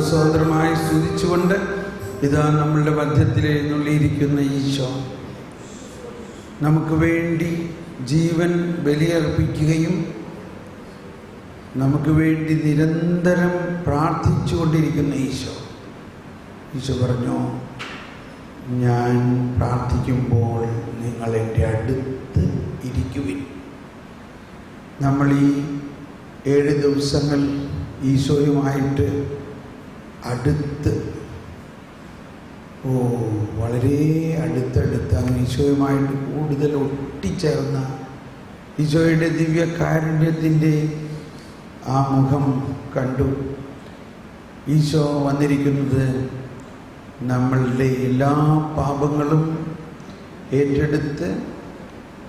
സ്വതന്ത്രമായി സ്തുതിച്ചുകൊണ്ട് ഇതാ നമ്മളുടെ മധ്യത്തിൽ എഴുന്നള്ളിയിരിക്കുന്ന ഈശോ നമുക്ക് വേണ്ടി ജീവൻ ബലിയർപ്പിക്കുകയും നമുക്ക് വേണ്ടി നിരന്തരം പ്രാർത്ഥിച്ചുകൊണ്ടിരിക്കുന്ന ഈശോ പറഞ്ഞു, ഞാൻ പ്രാർത്ഥിക്കുമ്പോൾ നിങ്ങൾ എൻ്റെ അടുത്ത് ഇരിക്കുവിൻ. നമ്മൾ ഈ 7 ദിവസങ്ങൾ ഈശോയുമായിട്ട് അടുത്ത് വളരെ അടുത്തടുത്ത് അങ്ങനെ ഈശോയുമായിട്ട് കൂടുതൽ ഒട്ടിച്ചേർന്ന ഈശോയുടെ ദിവ്യകാരുണ്യത്തിൻ്റെ ആ മുഖം കണ്ടു. ഈശോ വന്നിരിക്കുന്നത് നമ്മളുടെ എല്ലാ പാപങ്ങളും ഏറ്റെടുത്ത്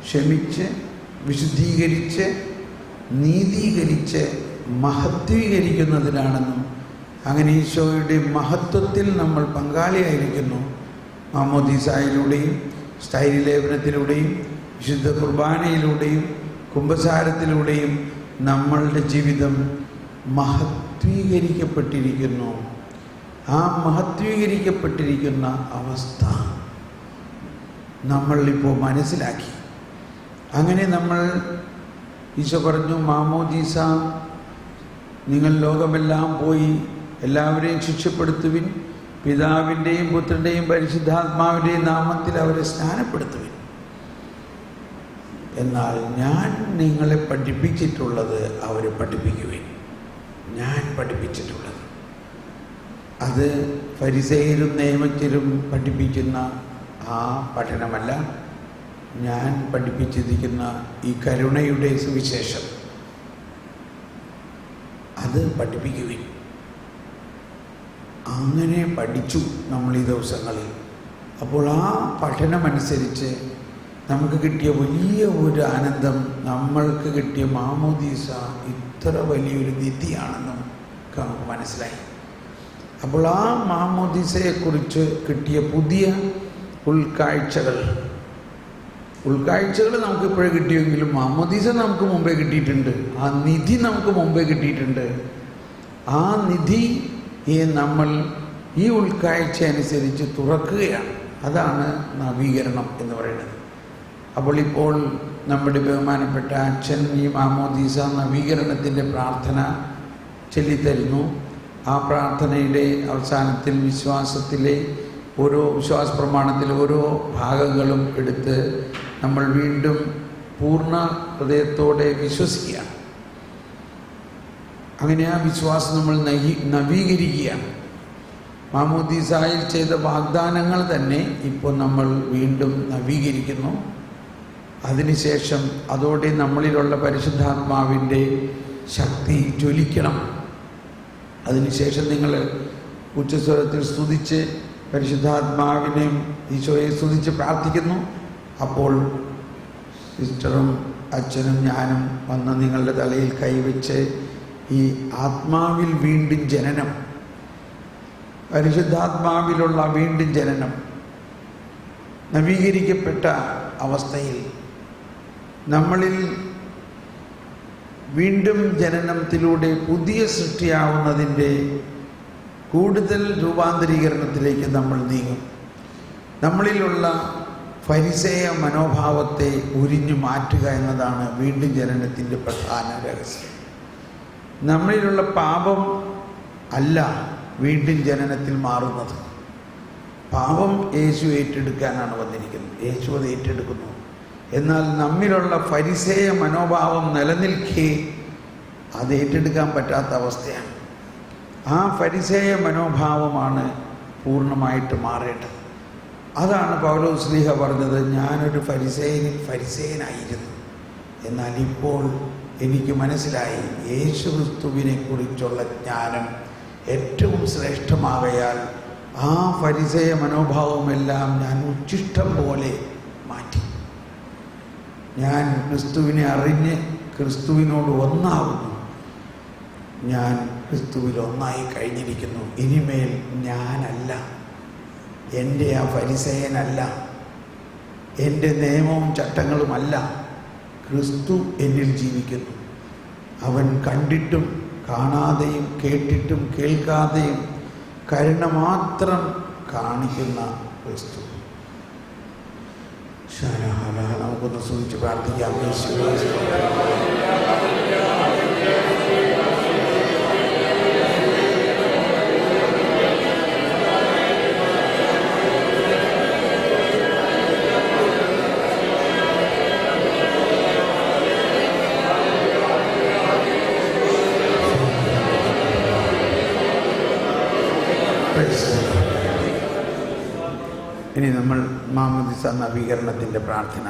ക്ഷമിച്ച് വിശുദ്ധീകരിച്ച് നീതീകരിച്ച് മഹത്വീകരിക്കുന്നതിനാണെന്നും അങ്ങനെ ഈശോയുടെ മഹത്വത്തിൽ നമ്മൾ പങ്കാളിയായിരിക്കുന്നു. മാമോദീസായിലൂടെയും സ്ഥൈര്യലേപനത്തിലൂടെയും വിശുദ്ധ കുർബാനയിലൂടെയും കുമ്പസാരത്തിലൂടെയും നമ്മളുടെ ജീവിതം മഹത്വീകരിക്കപ്പെട്ടിരിക്കുന്നു. ആ മഹത്വീകരിക്കപ്പെട്ടിരിക്കുന്ന അവസ്ഥ നമ്മളിപ്പോൾ മനസ്സിലാക്കി. അങ്ങനെ നമ്മൾ ഈശോ പറഞ്ഞു, മാമോദീസ നിങ്ങൾ ലോകമെല്ലാം പോയി എല്ലാവരെയും ശിക്ഷപ്പെടുത്തുവിൻ, പിതാവിൻ്റെയും പുത്രൻ്റെയും പരിശുദ്ധാത്മാവിൻ്റെയും നാമത്തിൽ അവരെ സ്നാനപ്പെടുത്തുവിൻ. എന്നാൽ ഞാൻ നിങ്ങളെ പഠിപ്പിച്ചിട്ടുള്ളത് അവരെ പഠിപ്പിക്കുവിൻ. ഞാൻ പഠിപ്പിച്ചിട്ടുള്ളത് അത് ഫരിസേയരും നിയമജ്ഞരും പഠിപ്പിക്കുന്ന ആ പഠനമല്ല, ഞാൻ പഠിപ്പിച്ചിരിക്കുന്ന ഈ കരുണയുടെ സുവിശേഷം അത് പഠിപ്പിക്കുവിൻ. അങ്ങനെ പഠിച്ചു നമ്മൾ ഈ ദിവസങ്ങളിൽ. അപ്പോൾ ആ പഠനമനുസരിച്ച് നമുക്ക് കിട്ടിയ വലിയ ഒരു ആനന്ദം, നമ്മൾക്ക് കിട്ടിയ മാമോദീസ ഇത്ര വലിയൊരു നിധിയാണെന്നും നമുക്ക് മനസ്സിലായി. അപ്പോൾ ആ മാമോദീസയെക്കുറിച്ച് കിട്ടിയ പുതിയ ഉൾക്കാഴ്ചകൾ നമുക്കിപ്പോഴേ കിട്ടിയെങ്കിലും മാമോദീസ നമുക്ക് മുമ്പേ കിട്ടിയിട്ടുണ്ട്. ആ നിധി നമുക്ക് മുമ്പേ കിട്ടിയിട്ടുണ്ട്. ആ നിധിയെ നമ്മൾ ഈ ഉൾക്കാഴ്ച അനുസരിച്ച് തുറക്കുകയാണ്. അതാണ് നവീകരണം എന്ന് പറയുന്നത്. അപ്പോൾ ഇപ്പോൾ നമ്മുടെ ബഹുമാനപ്പെട്ട അച്ഛൻ ഈ മാമോദീസ നവീകരണത്തിൻ്റെ പ്രാർത്ഥന ചൊല്ലിത്തരുന്നു. ആ പ്രാർത്ഥനയുടെ അവസാനത്തിൽ വിശ്വാസത്തിലെ ഓരോ വിശ്വാസ പ്രമാണത്തിലെ ഓരോ ഭാഗങ്ങളും എടുത്ത് നമ്മൾ വീണ്ടും പൂർണ്ണ ഹൃദയത്തോടെ വിശ്വസിക്കുകയാണ്. അങ്ങനെ ആ വിശ്വാസം നമ്മൾ നവീകരിക്കുകയാണ്. മാമോദീസായിൽ ചെയ്ത വാഗ്ദാനങ്ങൾ തന്നെ ഇപ്പോൾ നമ്മൾ വീണ്ടും നവീകരിക്കുന്നു. അതിനുശേഷം അതോടെ നമ്മളിലുള്ള പരിശുദ്ധാത്മാവിൻ്റെ ശക്തി ജ്വലിക്കണം. അതിനുശേഷം നിങ്ങൾ ഉച്ചസ്വരത്തിൽ സ്തുതിച്ച് പരിശുദ്ധാത്മാവിനെയും ഈശോയെ സ്തുതിച്ച് പ്രാർത്ഥിക്കുന്നു. അപ്പോൾ സിസ്റ്ററും അച്ഛനും ഞാനും വന്ന് നിങ്ങളുടെ തലയിൽ കൈവച്ച് ഈ ആത്മാവിൽ വീണ്ടും ജനനം, പരിശുദ്ധാത്മാവിലുള്ള വീണ്ടും ജനനം, നവീകരിക്കപ്പെട്ട അവസ്ഥയിൽ നമ്മളിൽ വീണ്ടും ജനനത്തിലൂടെ പുതിയ സൃഷ്ടിയാവുന്നതിൻ്റെ കൂടുതൽ രൂപാന്തരീകരണത്തിലേക്ക് നമ്മൾ നീങ്ങും. നമ്മളിലുള്ള ഫരിസേയ മനോഭാവത്തെ ഉരിഞ്ഞു മാറ്റുക എന്നതാണ് വീണ്ടും ജനനത്തിൻ്റെ പ്രധാന രഹസ്യം. നമ്മളിലുള്ള പാപം അല്ല വീണ്ടും ജനനത്തിൽ മാറുന്നത്. പാപം യേശു ഏറ്റെടുക്കാനാണ് വന്നിരിക്കുന്നത്. യേശു അത് ഏറ്റെടുക്കുന്നു. എന്നാൽ നമ്മിലുള്ള ഫരിസേയ മനോഭാവം നിലനിൽക്കെ അത് ഏറ്റെടുക്കാൻ പറ്റാത്ത അവസ്ഥയാണ്. ആ ഫരിസേയ മനോഭാവമാണ് പൂർണ്ണമായിട്ട് മാറേണ്ടത്. അതാണ് പൗലോസ് ശ്ലീഹ പറഞ്ഞത്, ഞാനൊരു ഫരിസേയനായിരുന്നു, എന്നാൽ ഇപ്പോൾ എനിക്ക് മനസ്സിലായി യേശു ക്രിസ്തുവിനെ കുറിച്ചുള്ള ജ്ഞാനം ഏറ്റവും ശ്രേഷ്ഠമാകയാൽ ആ ഫരിസേയ മനോഭാവമെല്ലാം ഞാൻ ഉച്ഛിഷ്ടം പോലെ മാറ്റി. ഞാൻ ക്രിസ്തുവിനെ അറിഞ്ഞ് ക്രിസ്തുവിനോട് ഒന്നാകുന്നു. ഞാൻ ക്രിസ്തുവിൽ ഒന്നായി കഴിഞ്ഞിരിക്കുന്നു. ഇനിമേൽ ഞാനല്ല, എൻ്റെ ആ ഫരിസേയനല്ല, എൻ്റെ നിയമവും ചട്ടങ്ങളുമല്ല, ക്രിസ്തു എന്നിൽ ജീവിക്കുന്നു. അവൻ കണ്ടിട്ടും കാണാതെയും കേട്ടിട്ടും കേൾക്കാതെയും കരുണ മാത്രം കാണിക്കുന്ന ക്രിസ്തു. നമുക്കൊന്ന് സൂചിച്ച് പ്രാർത്ഥിക്കാം. ഇനി നമ്മൾ മാമോദിസ നവീകരണത്തിൻ്റെ പ്രാർത്ഥന.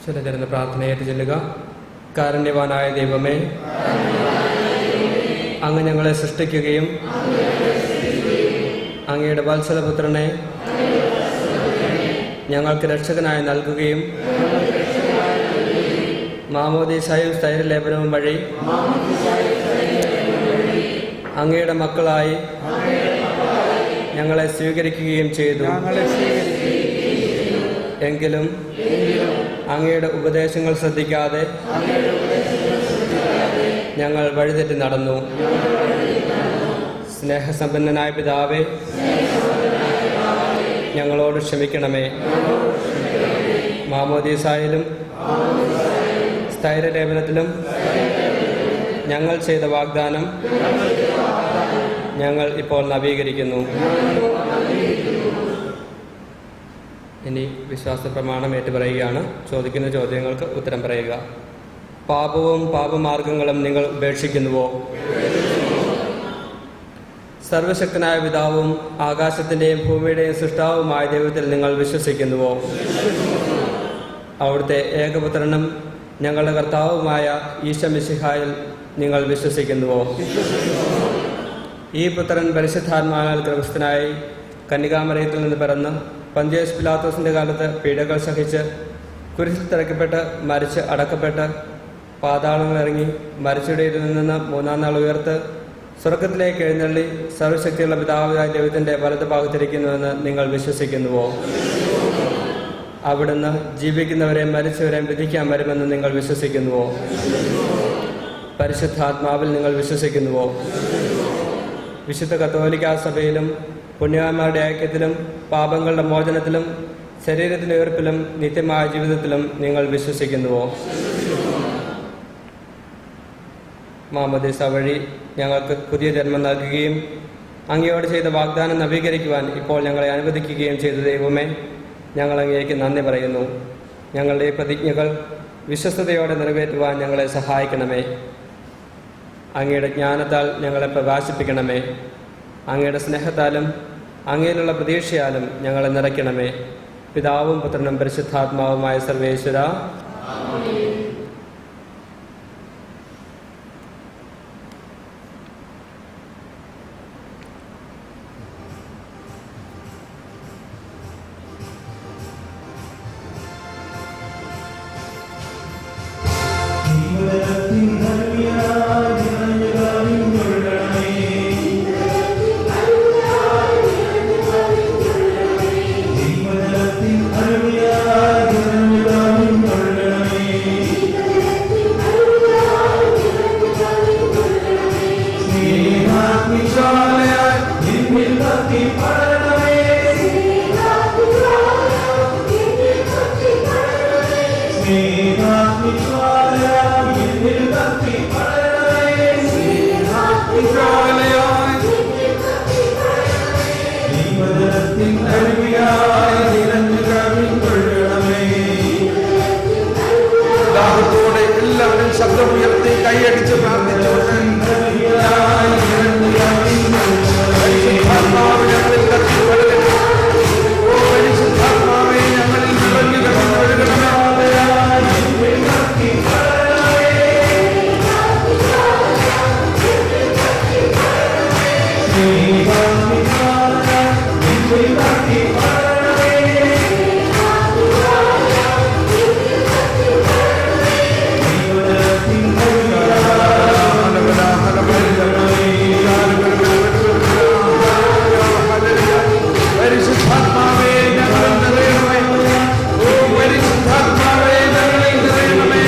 ചിലചരുന്ന പ്രാർത്ഥനയായിട്ട് ചെല്ലുക. കാരുണ്യവാനായ ദൈവമേ, അങ്ങ് ഞങ്ങളെ സൃഷ്ടിക്കുകയും അങ്ങയുടെ വത്സലപുത്രനെ ഞങ്ങൾക്ക് രക്ഷകനായി നൽകുകയും മാമോദീസായും സ്ഥൈര്യലേപനവും വഴി അങ്ങയുടെ മക്കളായി ഞങ്ങളെ സ്വീകരിക്കുകയും ചെയ്തു. എങ്കിലും അങ്ങയുടെ ഉപദേശങ്ങൾ ശ്രദ്ധിക്കാതെ ഞങ്ങൾ വഴിതെറ്റി നടന്നു. സ്നേഹസമ്പന്നനായ പിതാവേ, ഞങ്ങളോട് ക്ഷമിക്കണമേ. മാമോദീസായിലും സ്ഥൈര്യലേപനത്തിലും ഞങ്ങൾ ചെയ്ത വാഗ്ദാനം ഞങ്ങൾ ഇപ്പോൾ നവീകരിക്കുന്നു. ഇനി വിശ്വാസ പ്രമാണം ഏറ്റുപറയുകയാണ്. ചോദിക്കുന്ന ചോദ്യങ്ങൾക്ക് ഉത്തരം പറയുക. പാപവും പാപമാർഗങ്ങളും നിങ്ങൾ ഉപേക്ഷിക്കുന്നുവോ? സർവശക്തനായ പിതാവും ആകാശത്തിൻ്റെയും ഭൂമിയുടെയും സൃഷ്ടാവുമായ ദൈവത്തിൽ നിങ്ങൾ വിശ്വസിക്കുന്നുവോ? അവിടുത്തെ ഏകപുത്രനും ഞങ്ങളുടെ കർത്താവുമായ ഈശോ മിശിഹായിൽ നിങ്ങൾ വിശ്വസിക്കുന്നുവോ? ഈ പുത്രൻ പരിശുദ്ധാത്മാവിനാൽ ഗർഭസ്ഥനായി കന്യകാമറിയത്തിൽ നിന്ന് പിറന്ന് പന്തിയോസ് പിലാത്തോസിന്റെ കാലത്ത് പീഡകൾ സഹിച്ച് കുരിശിൽ തറയ്ക്കപ്പെട്ട് മരിച്ച് അടക്കപ്പെട്ട് പാതാളങ്ങളിറങ്ങി മരിച്ചവരുടെ ഇടയിൽ നിന്ന് മൂന്നാം നാൾ ഉയർത്ത് സ്വർഗത്തിലേക്ക് എഴുന്നള്ളി സർവശക്തിയുള്ള പിതാവായ ദൈവത്തിന്റെ വലതു ഭാഗത്തിരിക്കുന്നുവെന്ന് നിങ്ങൾ വിശ്വസിക്കുന്നുവോ? അവിടുന്ന് ജീവിക്കുന്നവരെ മരിച്ചവരെ വിധിക്കാൻ വരുമെന്ന് നിങ്ങൾ വിശ്വസിക്കുന്നുവോ? പരിശുദ്ധാത്മാവിൽ നിങ്ങൾ വിശ്വസിക്കുന്നുവോ? വിശുദ്ധ കത്തോലിക്കാ സഭയിലും പുണ്യവാന്മാരുടെ ഐക്യത്തിലും പാപങ്ങളുടെ മോചനത്തിലും ശരീരത്തിന്റെ ഉയർപ്പിലും നിത്യമായ ജീവിതത്തിലും നിങ്ങൾ വിശ്വസിക്കുന്നുവോ? മാമോദീസ വഴി ഞങ്ങൾക്ക് പുതിയ ജന്മം നൽകുകയും അങ്ങയോട് ചെയ്ത വാഗ്ദാനം നവീകരിക്കുവാൻ ഇപ്പോൾ ഞങ്ങളെ അനുവദിക്കുകയും ചെയ്ത ദൈവമേ, ഞങ്ങൾ അങ്ങേക്ക് നന്ദി പറയുന്നു. ഞങ്ങളുടെ ഈ പ്രതിജ്ഞകൾ വിശ്വസ്തയോടെ നിറവേറ്റുവാൻ ഞങ്ങളെ സഹായിക്കണമേ. അങ്ങയുടെ ജ്ഞാനത്താൽ ഞങ്ങളെ പ്രകാശിപ്പിക്കണമേ. അങ്ങയുടെ സ്നേഹത്താലും അങ്ങയിലുള്ള പ്രതീക്ഷയാലും ഞങ്ങളെ നിറയ്ക്കണമേ. പിതാവും പുത്രനും പരിശുദ്ധാത്മാവുമായ സർവേശ്വര. ദാഹത്തോടെ എല്ലാവരും ശബ്ദമുയർത്തി കൈയടിച്ച് പ്രാർത്ഥിച്ചുകൊണ്ട് പരിശുദ്ധാത്മാവ് ഞങ്ങളിൽ കത്തി ഒഴുകണമേ. ഓ പരിശുദ്ധാത്മാവേ, ഞങ്ങളിൽ നിറഞ്ഞു കടന്ന് ഒഴുകണമേ. പരിശുദ്ധാത്മാവേ, ഞങ്ങളിൽ നിറയണമേ. ഓ പരിശുദ്ധാത്മാവേ, ഞങ്ങളിൽ നിറയണമേ.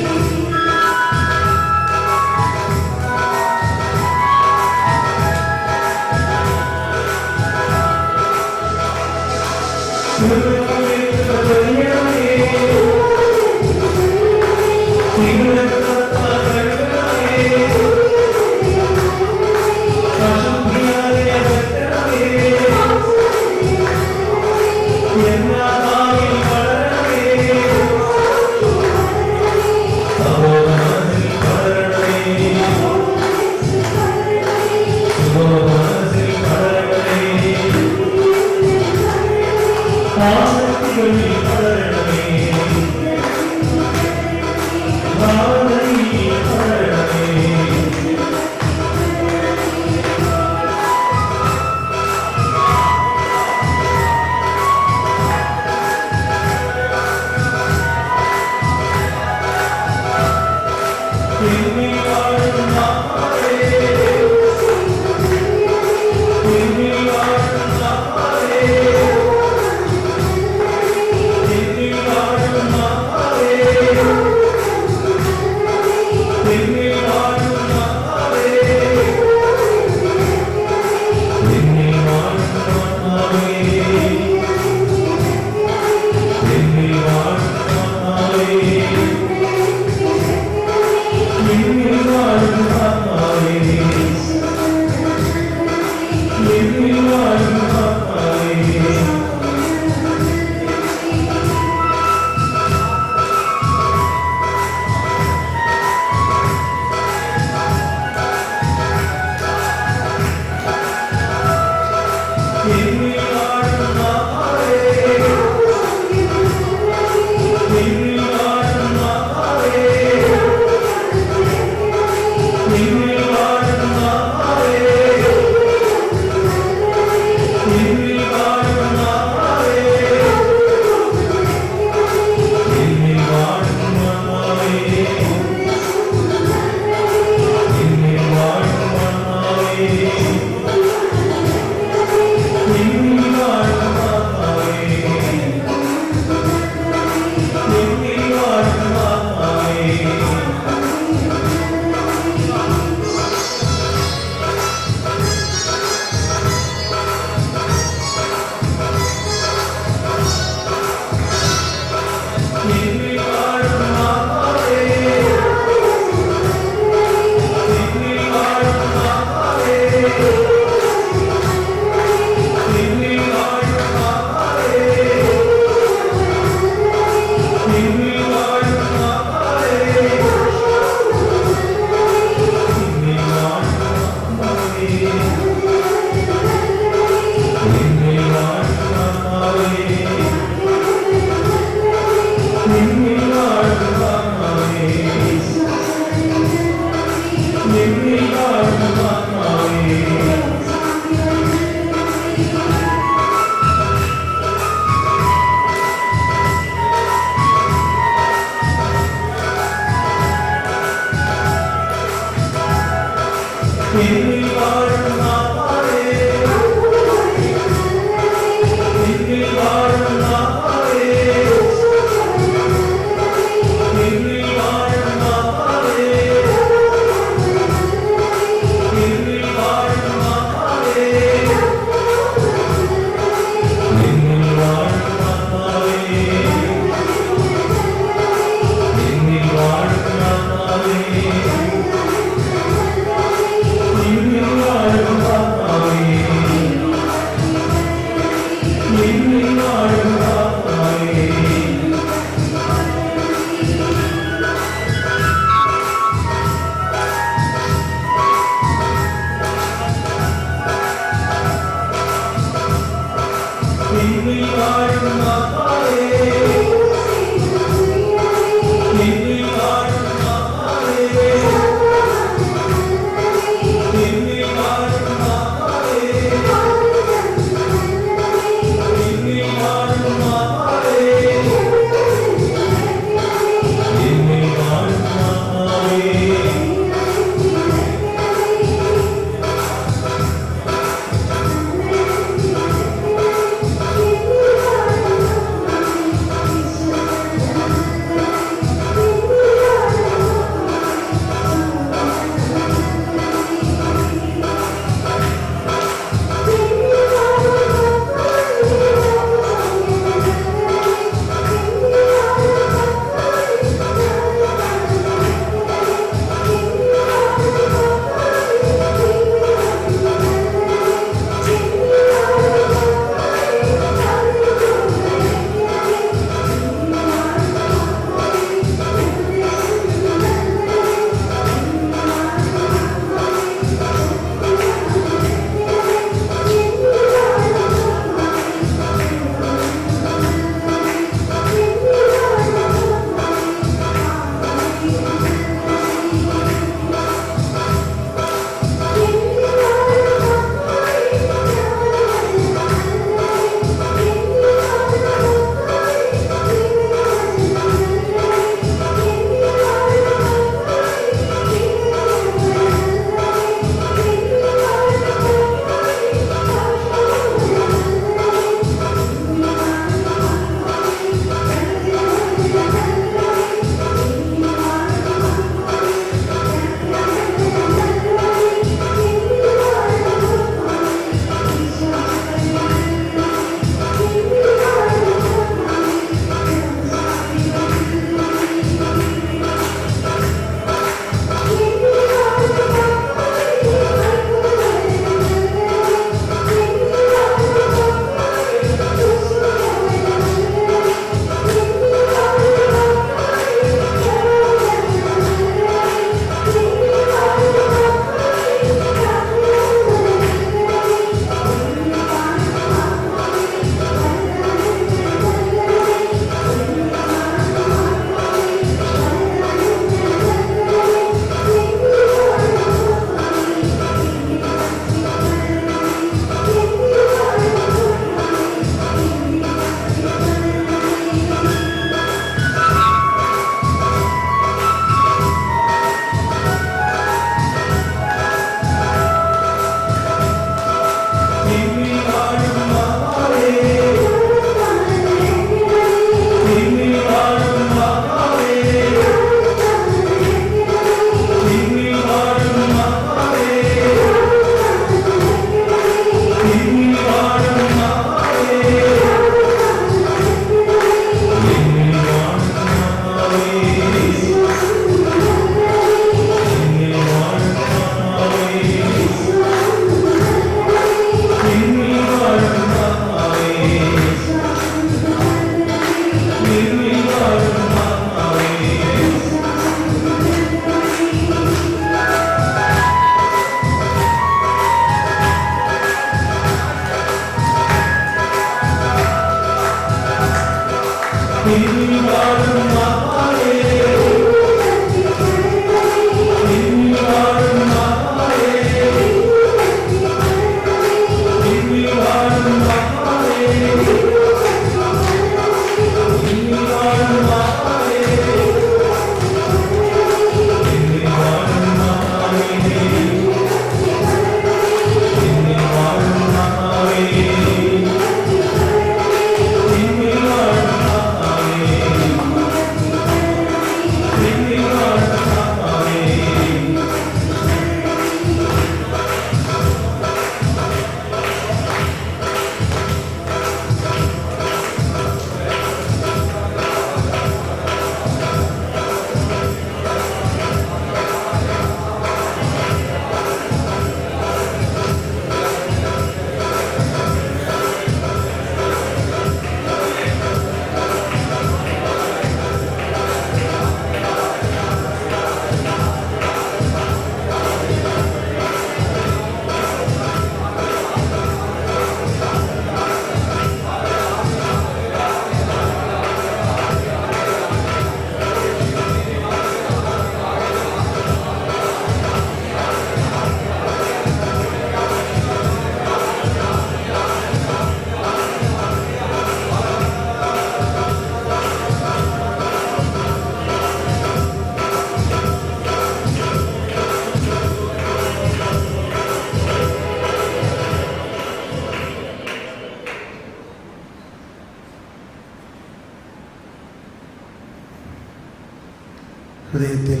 ഹൃദയത്തിൽ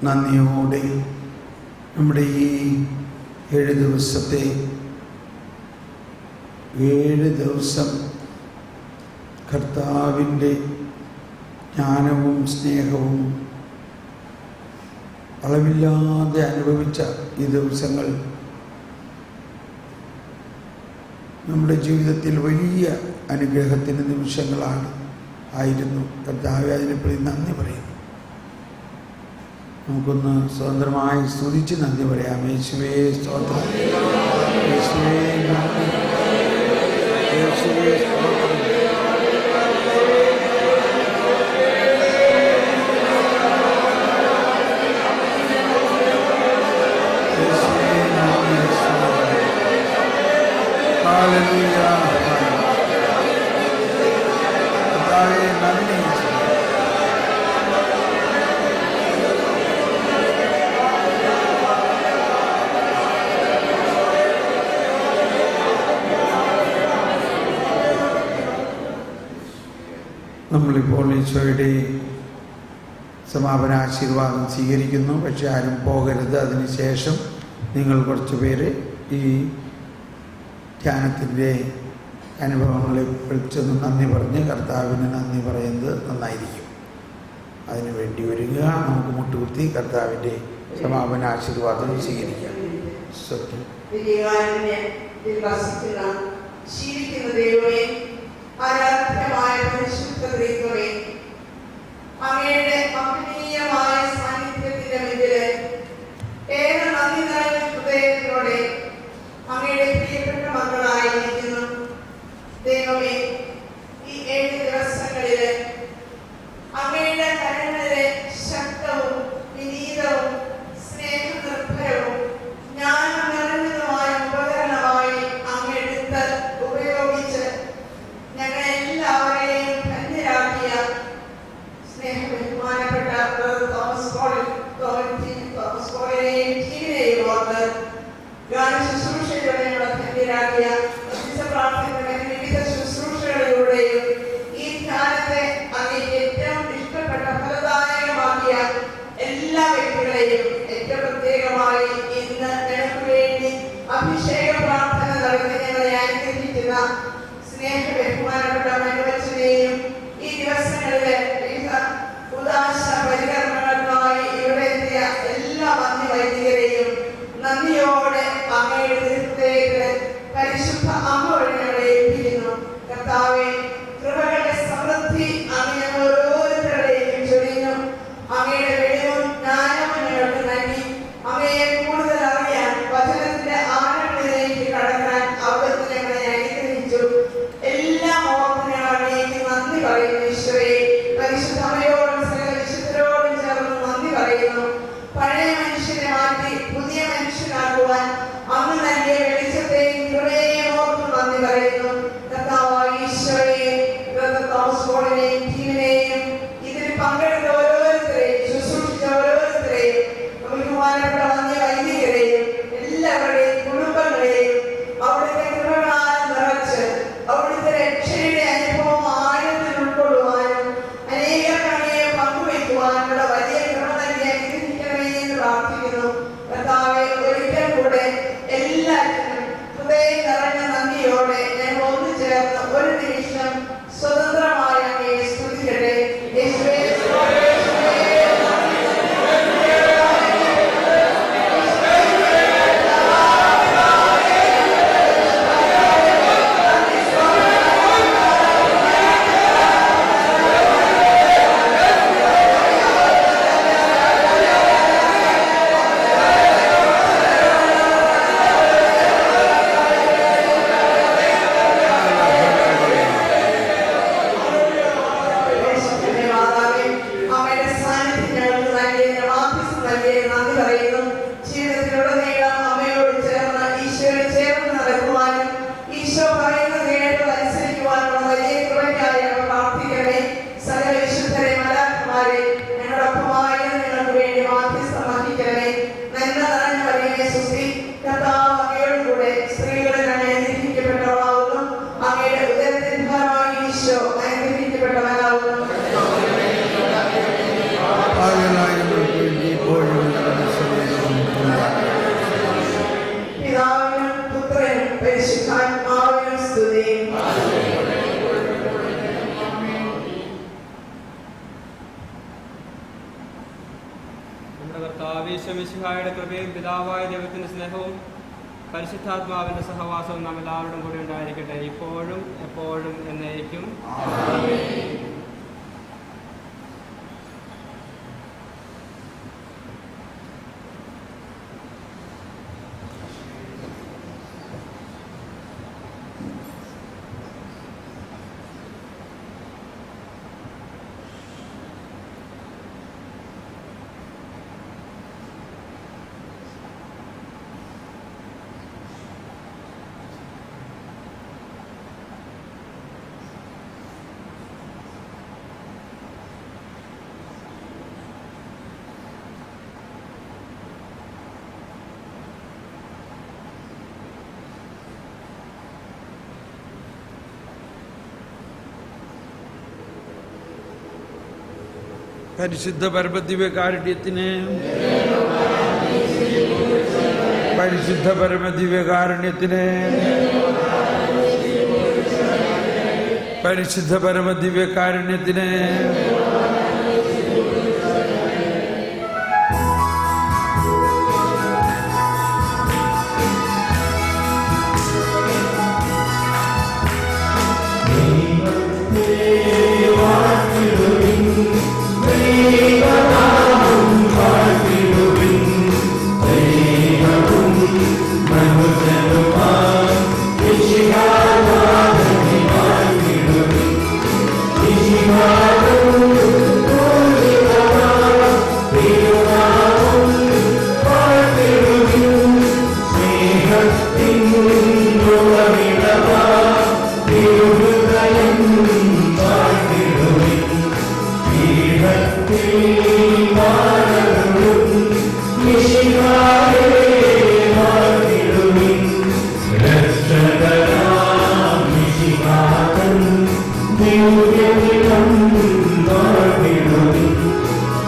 നന്ദിയോടെ നമ്മുടെ ഈ 7 ദിവസത്തെ 7 ദിവസം കർത്താവിൻ്റെ ജ്ഞാനവും സ്നേഹവും അളവില്ലാതെ അനുഭവിച്ച ഈ ദിവസങ്ങൾ നമ്മുടെ ജീവിതത്തിൽ വലിയ അനുഗ്രഹത്തിൻ്റെ നിമിഷങ്ങളാണ് ആയിരുന്നു. കർത്താവേ, അതിനെപ്പറ്റി നന്ദി പറയുന്നു. നമുക്കൊന്ന് സ്വതന്ത്രമായി സ്തുതിച്ച് നന്ദി പറയാം. യേശുവേ സ്തോത്രം, യേശുവേ നന്ദി, യേശുവേ സ്തോത്രം. ഹല്ലേലൂയ. കർത്താവേ നന്ദി. നമ്മളിപ്പോൾ ഈശോയുടെ സമാപന ആശീർവാദം സ്വീകരിക്കുന്നു. പക്ഷെ ആരും പോകരുത്. അതിനുശേഷം നിങ്ങൾ കുറച്ച് പേര് ഈ ധ്യാനത്തിൻ്റെ അനുഭവങ്ങളെ വിളിച്ചൊന്ന് നന്ദി പറഞ്ഞ് കർത്താവിന് നന്ദി പറയുന്നത് നന്നായിരിക്കും. അതിനു വേണ്ടി വരിക. നമുക്ക് മുട്ടുകുത്തി കർത്താവിൻ്റെ സമാപന ആശീർവാദം സ്വീകരിക്കാം. ആരാധ്യമായ പരിശുദ്ധ ദൈവമേ, അങ്ങയുടെ മഹനീയമായ സാന്നിധ്യത്തിന്റെ മുന്നില് ഏറെ നന്ദി നിറഞ്ഞ ഹൃദയത്തിലൂടെ അങ്ങയുടെ പ്രിയപ്പെട്ട മക്കളായിരിക്കുന്നു. ദൈവമേ, ഈ 7 ദിവസങ്ങളില് അങ്ങയുടെ കരങ്ങളിലെ ശക്തവും വിനീതവും സ്നേഹനിർഭരവും ജ്ഞാനം നിറഞ്ഞതുമായ ഉപകരണമായി അങ്ങെടുത്ത് ഉപയോഗിച്ച് ഞങ്ങളെല്ലാവരെയും ഈശോ അനുഗ്രഹിക്കപ്പെട്ടവനാകുന്നു. പിതാവിനും പുത്രനും പരിശുദ്ധാത്മാവിനും സ്തുതി. നമ്മുടെ കർത്താവ് ഈശോ മിശിഹായുടെ കൃപയും പിതാവായ ദൈവത്തിന്റെ സ്നേഹവും പരിശുദ്ധാത്മാവിന്റെ സഹവാസവും നാം എല്ലാവരുടെയും കൂടി ഉണ്ടായിരിക്കട്ടെ, ഇപ്പോഴും എപ്പോഴും എന്നേക്കും. പരിശുദ്ധ പരമദിവ്യകാരുണ്യത്തിന് പരിശുദ്ധ പരമദിവ്യകാരുണ്യത്തിന് പരിശുദ്ധ പരമദിവ്യകാരുണ്യത്തിന്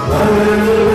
Amen.